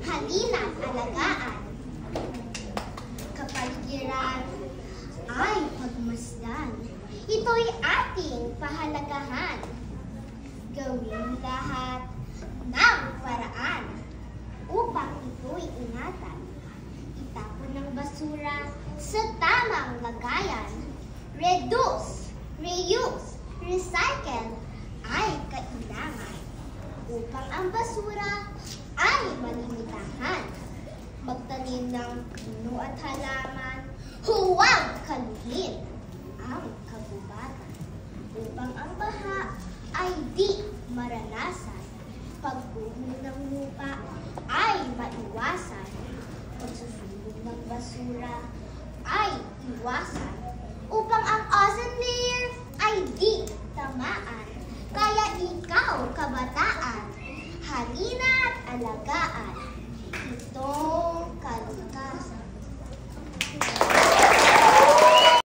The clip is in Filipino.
Halina't alagaan. Kapaligiran ay pagmasdan. Ito'y ating pahalagahan. Gawin lahat ng paraan upang ito'y ingatan. Itapon ng basura sa tamang lagayan. Reduce, reuse, recycle ay kailangan upang ang basura ay malimitahan. Magtanim ng puno at halaman, huwag kaluhin ang kagubatan upang ang baha ay di maranasan. Pagpuno ng lupa ay maiwasan. Pagsusunog ng basura ay iwasan upang ang ozone layer ay di tamaan. Kaya ikaw, kabataan, halina't alagaan. Ito